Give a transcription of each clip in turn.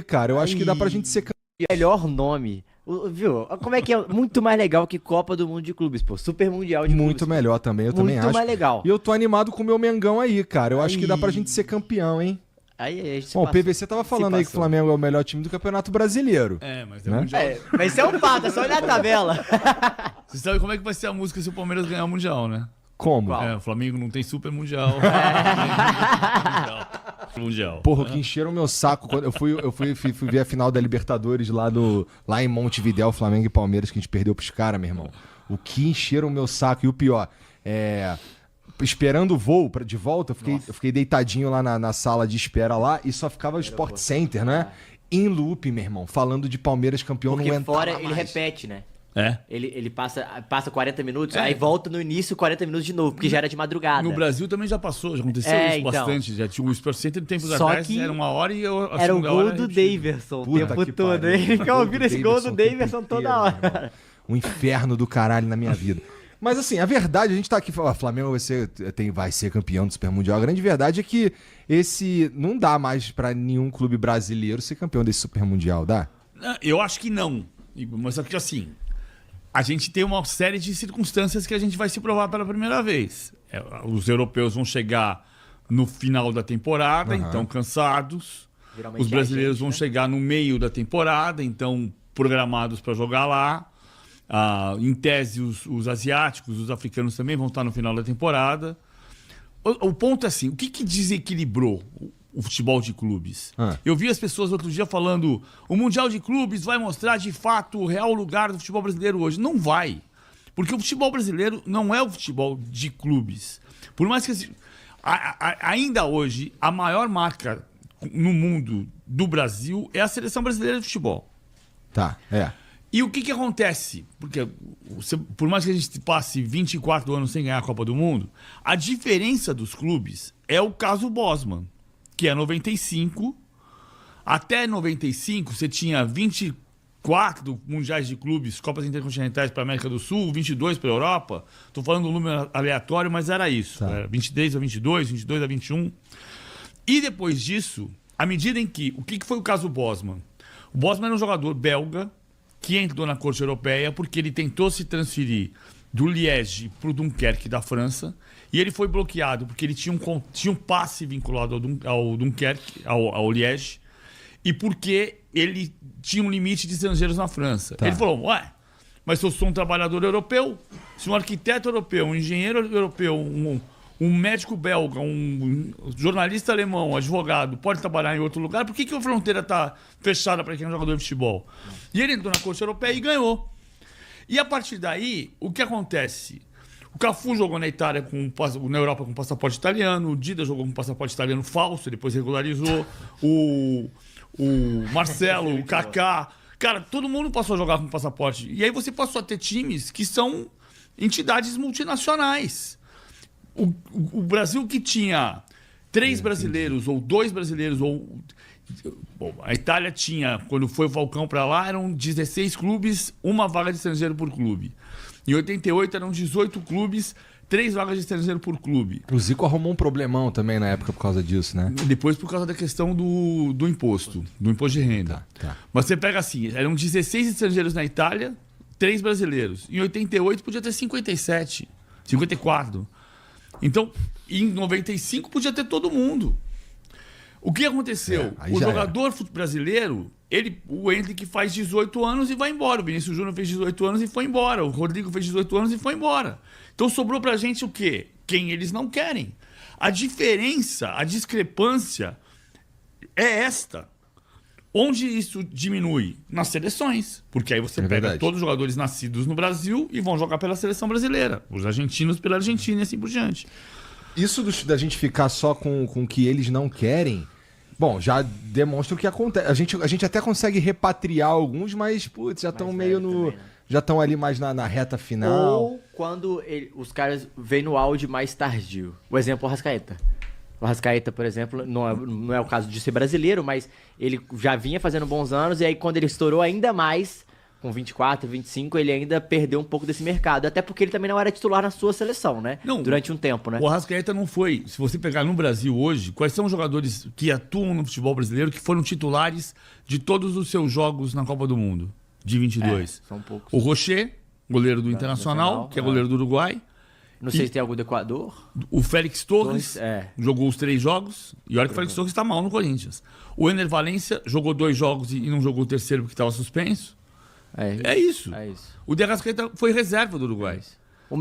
Cara, eu acho que dá pra gente ser Melhor nome. Viu? Como é que é? Muito mais legal que Copa do Mundo de Clubes, pô. Super Mundial de Clubes. muito melhor também, eu também acho. Muito mais legal. E eu tô animado com o meu Mengão aí, cara. Eu acho que dá pra gente ser campeão, hein? Aí a gente se Bom, o passou. PVC tava Se falando aí que o passou. Flamengo é o melhor time do Campeonato Brasileiro. Mas é Né? mundial. Mas isso é um fato, é só olhar a tabela. Você sabe como é que vai ser a música se o Palmeiras ganhar o Mundial, né? Como? Qual? O Flamengo não tem Super Mundial. Mundial. Porra, o que encheram o meu saco quando fui ver a final da Libertadores lá em Montevidéu, Flamengo e Palmeiras, que a gente perdeu pros caras, meu irmão. O que encheram o meu saco. E o pior, esperando o voo de volta, eu fiquei deitadinho lá na sala de espera lá e só ficava o Sport Center, né? Em loop, meu irmão, falando de Palmeiras campeão, Porque não entrava fora mais. ele repete, né? É. Ele passa 40 minutos, aí volta no início 40 minutos de novo, porque já era de madrugada. No Brasil também já passou, já aconteceu isso então. bastante. Já tinha o Sport Center de tempos Só atrás, que era 1 hora e a Era o segunda gol hora do repetia. Daverson o Puta tempo que todo. pariu. Ele fica ouvindo esse gol do o tempo Daverson toda inteiro, hora. meu irmão. Um inferno do caralho na minha vida. Mas assim, a verdade, a gente tá aqui falando, Flamengo vai ser campeão do Super Mundial. A grande verdade é que não dá mais pra nenhum clube brasileiro ser campeão desse Super Mundial, dá? Eu acho que não. Mas só que assim, a gente tem uma série de circunstâncias que a gente vai se provar pela primeira vez. Os europeus vão chegar no final da temporada, então cansados. Geralmente Os é a brasileiros gente, vão né? chegar no meio da temporada, então programados para jogar lá. Em tese, os asiáticos, os africanos também vão estar no final da temporada. O ponto é assim, o que desequilibrou o futebol de clubes? Eu vi as pessoas outro dia falando o Mundial de Clubes vai mostrar de fato o real lugar do futebol brasileiro hoje. Não vai. Porque o futebol brasileiro não é o futebol de clubes. Por mais que ainda hoje a maior marca no mundo do Brasil é a Seleção Brasileira de Futebol. Tá, E o que acontece? Porque por mais que a gente passe 24 anos sem ganhar a Copa do Mundo, a diferença dos clubes é o caso Bosman, que é 95. Até 95 você tinha 24 mundiais de clubes, Copas Intercontinentais para a América do Sul, 22 para a Europa. Estou falando um número aleatório, mas era isso. Tá. Era 23 a 22, 22 a 21. E depois disso, à medida em que... O que foi o caso Bosman? O Bosman era um jogador belga que entrou na corte europeia porque ele tentou se transferir do Liège para o Dunkerque da França e ele foi bloqueado porque ele tinha um passe vinculado ao Dunkerque, ao Liège, e porque ele tinha um limite de estrangeiros na França. Tá. Ele falou, mas se eu sou um trabalhador europeu, se um arquiteto europeu, um engenheiro europeu, um médico belga, um jornalista alemão, um advogado, pode trabalhar em outro lugar, por que a fronteira está fechada para quem é um jogador de futebol? E ele entrou na Corte Europeia e ganhou. E a partir daí, o que acontece? O Cafu jogou na Itália na Europa com passaporte italiano, o Dida jogou com passaporte italiano falso, depois regularizou, o Marcelo, o Kaká. Cara, todo mundo passou a jogar com passaporte. E aí você passou a ter times que são entidades multinacionais. O Brasil que tinha 3 brasileiros ou 2 brasileiros, a Itália tinha, quando foi o Falcão para lá, eram 16 clubes, 1 vaga de estrangeiro por clube. Em 88 eram 18 clubes, 3 vagas de estrangeiro por clube. O Zico arrumou um problemão também na época por causa disso, né? Depois por causa da questão do imposto de renda. Tá. Mas você pega assim, eram 16 estrangeiros na Itália, 3 brasileiros. Em 88 podia ter 57, 54. Então, em 95 podia ter todo mundo. O que aconteceu? Aí O já jogador brasileiro, o Endrick faz 18 anos e vai embora. O Vinícius Júnior fez 18 anos e foi embora. O Rodrigo fez 18 anos e foi embora. Então sobrou pra gente o quê? Quem eles não querem. A diferença, a discrepância é esta. Onde isso diminui? Nas seleções. Porque aí você pega verdade. todos os jogadores nascidos no Brasil e vão jogar pela seleção brasileira. Os argentinos pela Argentina e assim por diante. Isso da gente ficar só com o que eles não querem, bom, já demonstra o que acontece. A gente até consegue repatriar alguns, mas, putz, já estão meio no... também, né? Já estão ali mais na reta final. Ou quando os caras vêm no auge mais tardio. O exemplo, o Arrascaeta. O Arrascaeta, por exemplo, não é o caso de ser brasileiro, mas ele já vinha fazendo bons anos, e aí quando ele estourou ainda mais, com 24, 25, ele ainda perdeu um pouco desse mercado. Até porque ele também não era titular na sua seleção, né? Não, durante um tempo, né? O Arrascaeta não foi. Se você pegar no Brasil hoje, quais são os jogadores que atuam no futebol brasileiro que foram titulares de todos os seus jogos na Copa do Mundo de 22? São poucos. O Rocher, goleiro do Internacional, que é goleiro do Uruguai. Não sei se tem algum do Equador. O Félix Torres jogou os 3 jogos. E olha que o Félix Torres está mal no Corinthians. O Ener Valencia jogou 2 jogos e não jogou o terceiro porque estava suspenso. É isso. O De Arrascaeta foi reserva do Uruguai. O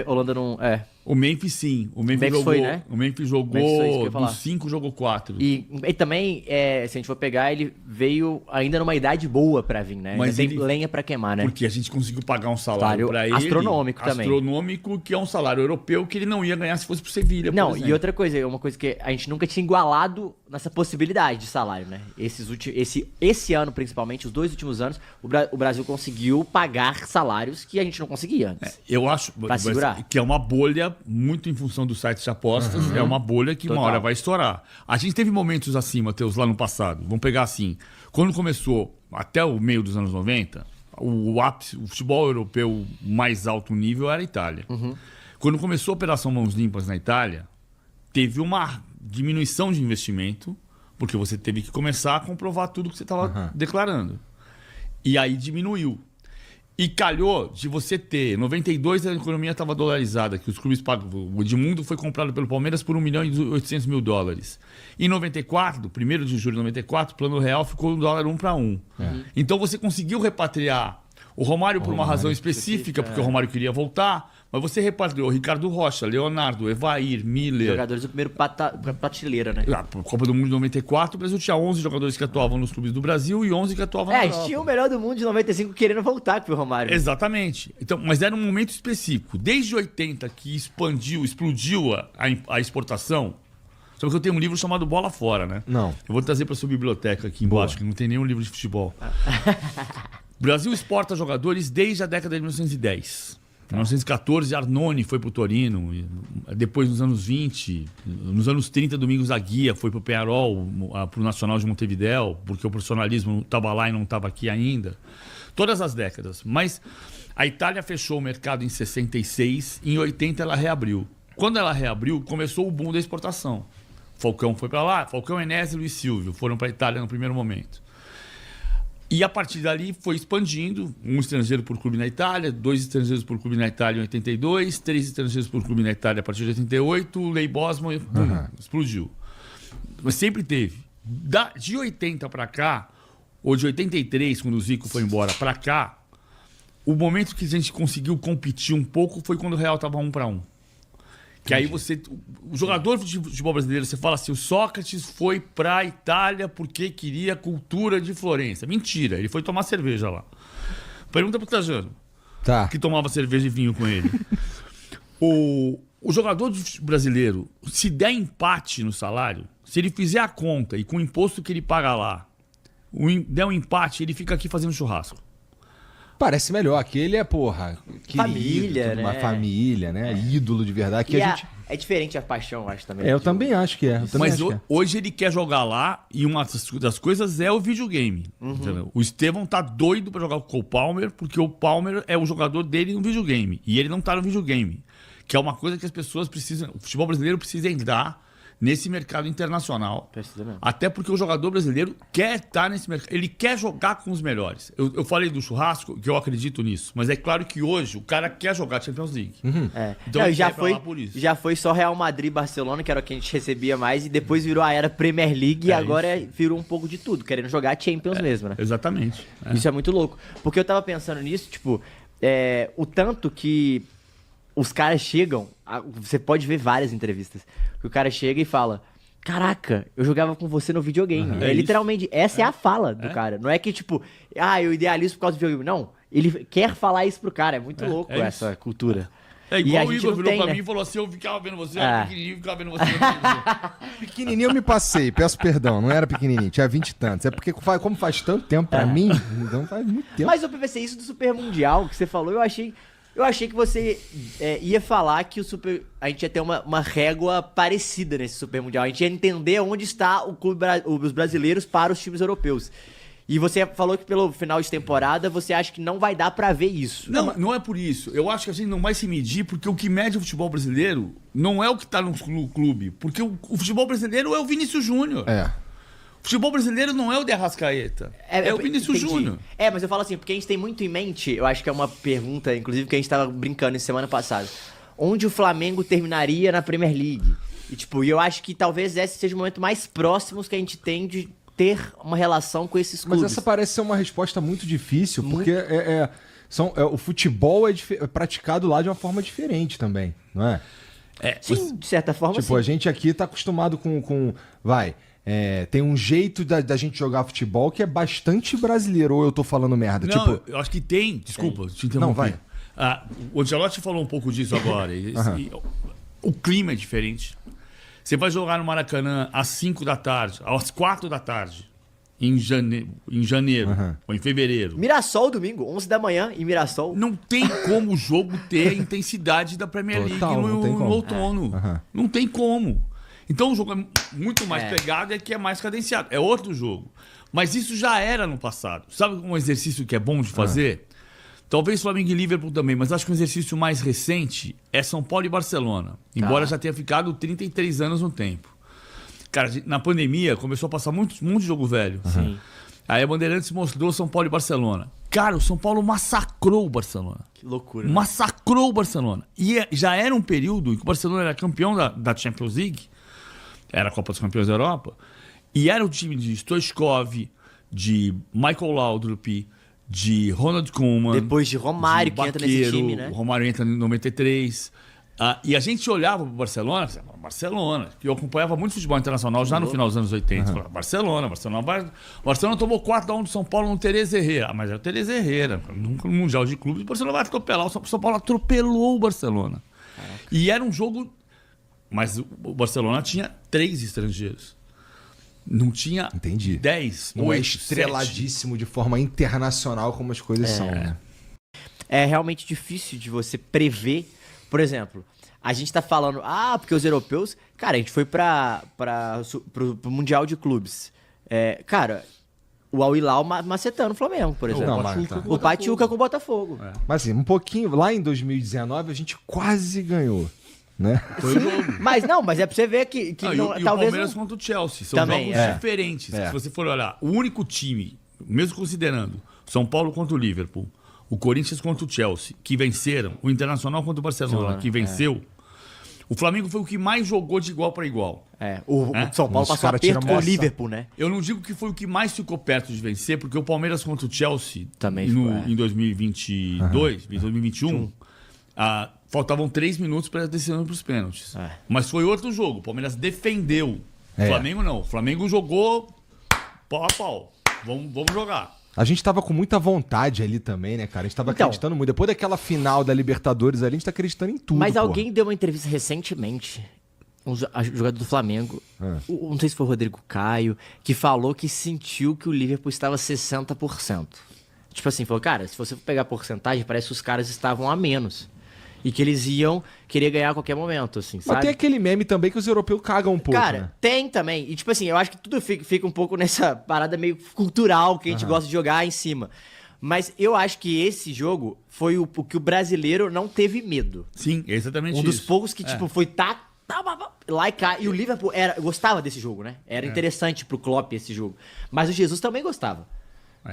Holanda não... O Memphis, sim. O Memphis jogou, foi, né? O Memphis jogou dos 5, jogou 4. E também, se a gente for pegar, ele veio ainda numa idade boa pra vir, né? Mas ainda tem lenha pra queimar, né? Porque a gente conseguiu pagar um salário pra ele. Astronômico também. Astronômico, que é um salário europeu que ele não ia ganhar se fosse pro Sevilha, Não, e outra coisa, uma coisa que a gente nunca tinha igualado nessa possibilidade de salário, né? Esse ano, principalmente, os 2 últimos anos, o Brasil conseguiu pagar salários que a gente não conseguia antes. Eu acho que é uma bolha muito em função dos sites de apostas, é uma bolha que uma hora vai estourar. A gente teve momentos assim, Matheus, lá no passado. Vamos pegar assim, quando começou, até o meio dos anos 90, o ápice, o futebol europeu mais alto nível era a Itália. Quando começou a Operação Mãos Limpas na Itália, teve uma diminuição de investimento, porque você teve que começar a comprovar tudo que você estava declarando. E aí diminuiu. E calhou de você ter... 92 a economia estava dolarizada, que os clubes pagam... O Edmundo foi comprado pelo Palmeiras por $1.800.000. Em 94, 1º de julho de 94, o plano real ficou $1 1 para 1. Então você conseguiu repatriar o Romário por uma razão específica, porque o Romário queria voltar, mas você repatriou Ricardo Rocha, Leonardo, Evair, Miller... Jogadores do primeiro prateleira, né? A Copa do Mundo de 94, o Brasil tinha 11 jogadores que atuavam nos clubes do Brasil e 11 que atuavam na Europa. Tinha o melhor do mundo de 95 querendo voltar pro Romário. Exatamente. Então, mas era um momento específico. Desde 80 que explodiu a exportação. Só que eu tenho um livro chamado Bola Fora, né? Não. Eu vou trazer para sua biblioteca aqui embaixo, que não tem nenhum livro de futebol. O Brasil exporta jogadores desde a década de 1910. Em 1914, Arnone foi para o Torino. Depois, nos anos 20, nos anos 30, Domingos Aguia foi para o Peñarol, para o Nacional de Montevidéu, porque o profissionalismo estava lá e não estava aqui ainda. Todas as décadas. Mas a Itália fechou o mercado em 66, em 80 ela reabriu. Quando ela reabriu, começou o boom da exportação. Falcão foi para lá, Falcão, Enéas e Luiz Silvio foram para a Itália no primeiro momento. E a partir dali foi expandindo, um estrangeiro por clube na Itália, 2 estrangeiros por clube na Itália em 82, 3 estrangeiros por clube na Itália a partir de 88, Lei Bosman explodiu. Mas sempre teve. De 80 para cá, ou de 83, quando o Zico foi embora, para cá, o momento que a gente conseguiu competir um pouco foi quando o Real estava 1 para 1. Que aí você... O jogador de futebol brasileiro, você fala assim, o Sócrates foi pra Itália porque queria cultura de Florença. Mentira, ele foi tomar cerveja lá. Pergunta pro Trajano, que tomava cerveja e vinho com ele. O jogador brasileiro, se der empate no salário, se ele fizer a conta e com o imposto que ele paga lá, der um empate, ele fica aqui fazendo churrasco. Parece melhor. Aquele é, porra... Família, né? Uma família, né? Ídolo de verdade. Que é diferente a paixão, acho também. Eu também acho que é. Mas hoje ele quer jogar lá e uma das coisas é o videogame. O Estevão tá doido pra jogar com o Palmer, porque o Palmer é o jogador dele no videogame. E ele não tá no videogame. Que é uma coisa que as pessoas precisam... O futebol brasileiro precisa entrar nesse mercado internacional. Até porque o jogador brasileiro quer estar nesse mercado. Ele quer jogar com os melhores. Eu falei do churrasco, que eu acredito nisso. Mas é claro que hoje o cara quer jogar Champions League. Então já foi só Real Madrid e Barcelona, que era o que a gente recebia mais, e depois virou a era Premier League e agora virou um pouco de tudo, querendo jogar Champions mesmo, né? Exatamente. Isso é muito louco. Porque eu tava pensando nisso, tipo, o tanto que os caras chegam... Você pode ver várias entrevistas que o cara chega e fala: caraca, eu jogava com você no videogame. Literalmente, essa é a fala do cara. Não é que tipo, eu idealizo por causa do videogame. Não, ele quer falar isso pro cara. É muito louco essa cultura. É igual o Igor virou pra mim e falou assim: eu ficava vendo você, eu era pequenininho, ficava vendo você. Pequenininho eu me passei, peço perdão, não era pequenininho, tinha 20 e tantos. É porque como faz tanto tempo pra mim, então faz muito tempo. Mas o PVC, isso do Super Mundial que você falou, eu achei que você ia falar que a gente ia ter uma régua parecida nesse Super Mundial. A gente ia entender onde está os brasileiros para os times europeus. E você falou que pelo final de temporada você acha que não vai dar pra ver isso. Não é por isso. Eu acho que a gente não vai se medir porque o que mede o futebol brasileiro não é o que tá no clube. Porque o futebol brasileiro é o Vinícius Júnior. O futebol brasileiro não é o de Arrascaeta. É o Vinícius Júnior. Mas eu falo assim, porque a gente tem muito em mente, eu acho que é uma pergunta, inclusive, que a gente tava brincando em semana passada. Onde o Flamengo terminaria na Premier League? E eu acho que talvez esse seja o momento mais próximo que a gente tem de ter uma relação com esses clubes. Mas essa parece ser uma resposta muito difícil, porque o futebol é praticado lá de uma forma diferente também, não é? Sim, de certa forma, sim. A gente aqui tá acostumado com tem um jeito da gente jogar futebol que é bastante brasileiro, ou eu tô falando merda? Não, eu acho que tem. Desculpa, te interrompi. Não, vai. O Ancelotti falou um pouco disso agora. O clima é diferente. Você vai jogar no Maracanã às 5 da tarde, às 4 da tarde, em janeiro ou em fevereiro. Mirassol, domingo, 11 da manhã, em Mirassol. Não tem como o jogo ter a intensidade da Premier League no outono. Não tem como. Então o jogo é muito mais pegado e aqui é mais cadenciado. É outro jogo. Mas isso já era no passado. Sabe um exercício que é bom de fazer? Talvez Flamengo e Liverpool também, mas acho que o exercício mais recente é São Paulo e Barcelona. Embora já tenha ficado 33 anos no tempo. Cara, na pandemia começou a passar muito de jogo velho. Sim. Aí a Bandeirantes mostrou São Paulo e Barcelona. Cara, o São Paulo massacrou o Barcelona. Que loucura. Né? Massacrou o Barcelona. E já era um período em que o Barcelona era campeão da Champions League. Era a Copa dos Campeões da Europa. E era o time de Stoichkov, de Michael Laudrup, de Ronald Koeman. Depois de Romário, que entra nesse time, né? O Romário entra em 93. E a gente olhava pro Barcelona, que eu acompanhava muito futebol internacional já no final dos anos 80. Barcelona tomou 4-1 do São Paulo no Teresa Herrera. Mas era o Teresa Herrera. Nunca no Mundial de Clubes, o Barcelona vai atropelar. O São Paulo atropelou o Barcelona. Caraca. E era um jogo... Mas o Barcelona tinha 3 estrangeiros. Não tinha 10. Não 8, é estreladíssimo 7. De forma internacional como as coisas são, né? É realmente difícil de você prever. Por exemplo, a gente tá falando, porque os europeus... Cara, a gente foi pro Mundial de Clubes. Cara, o Al Hilal macetando o Flamengo, por exemplo. O Pachuca com o Botafogo. Mas assim, um pouquinho... Lá em 2019, a gente quase ganhou. Né? Foi o jogo. Mas é pra você ver que não, e talvez o Palmeiras contra o Chelsea. São também, jogos diferentes. Se você for olhar, o único time, mesmo considerando São Paulo contra o Liverpool, o Corinthians contra o Chelsea, que venceram, o Internacional contra o Barcelona, que venceu, o Flamengo foi o que mais jogou de igual para igual. O São Paulo passou aperto com o Liverpool, né? Eu não digo que foi o que mais ficou perto de vencer, porque o Palmeiras contra o Chelsea também em 2022, 2021, faltavam 3 minutos para a decisão para os pênaltis. Mas foi outro jogo. O Palmeiras defendeu. O Flamengo não. O Flamengo jogou pau a pau. Vamos jogar. A gente tava com muita vontade ali também, né, cara? A gente tava acreditando muito. Depois daquela final da Libertadores ali, a gente tá acreditando em tudo. Mas alguém deu uma entrevista recentemente, um jogador do Flamengo, não sei se foi o Rodrigo Caio, que falou que sentiu que o Liverpool estava 60%. Tipo assim, falou, cara, se você for pegar a porcentagem, parece que os caras estavam a menos. E que eles iam querer ganhar a qualquer momento, assim, sabe? Mas tem aquele meme também que os europeus cagam um pouco, cara, né? Tem também. E tipo assim, eu acho que tudo fica um pouco nessa parada meio cultural que a gente gosta de jogar em cima. Mas eu acho que esse jogo foi o que o brasileiro não teve medo. Sim, é exatamente isso. Um dos poucos que, tipo, foi lá e cá. E o Liverpool gostava desse jogo, né? Era interessante pro Klopp esse jogo. Mas o Jesus também gostava.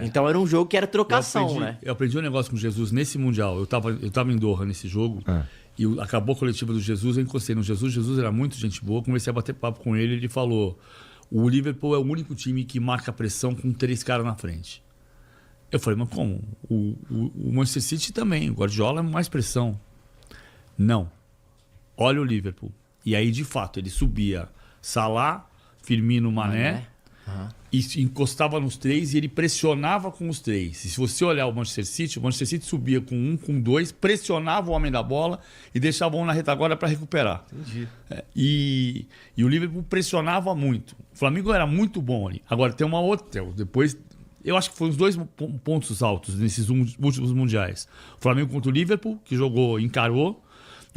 Então era um jogo que era trocação, né? Eu aprendi um negócio com o Jesus nesse Mundial. Eu tava em Doha nesse jogo. E acabou a coletiva do Jesus, eu encostei no Jesus. Jesus era muito gente boa. Comecei a bater papo com ele. Ele falou: o Liverpool é o único time que marca pressão com 3 caras na frente. Eu falei, mas como? O Manchester City também. O Guardiola é mais pressão. Não. Olha o Liverpool. E aí, de fato, ele subia Salah, Firmino, Mané. E encostava nos 3 e ele pressionava com os 3. E se você olhar o Manchester City subia com 1, com 2, pressionava o homem da bola e deixava um na retaguarda para recuperar. Entendi. E o Liverpool pressionava muito. O Flamengo era muito bom ali. Agora tem uma outra. Depois, eu acho que foram os 2 pontos altos nesses últimos mundiais. O Flamengo contra o Liverpool, que encarou.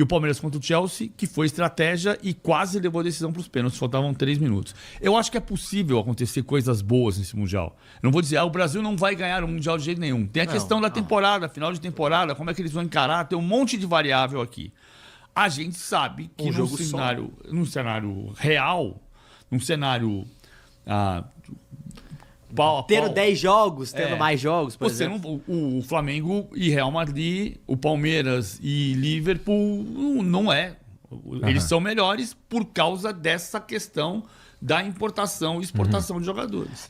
E o Palmeiras contra o Chelsea, que foi estratégia e quase levou a decisão para os pênaltis. Faltavam 3 minutos. Eu acho que é possível acontecer coisas boas nesse Mundial. Não vou dizer, o Brasil não vai ganhar o Mundial de jeito nenhum. Tem a questão da temporada, final de temporada, como é que eles vão encarar. Tem um monte de variável aqui. A gente sabe que num cenário real, num cenário... pau a Tendo pau, 10 jogos, tendo mais jogos, por você exemplo. o Flamengo e Real Madrid, o Palmeiras e Liverpool não é. Eles são melhores por causa dessa questão da importação e exportação de jogadores.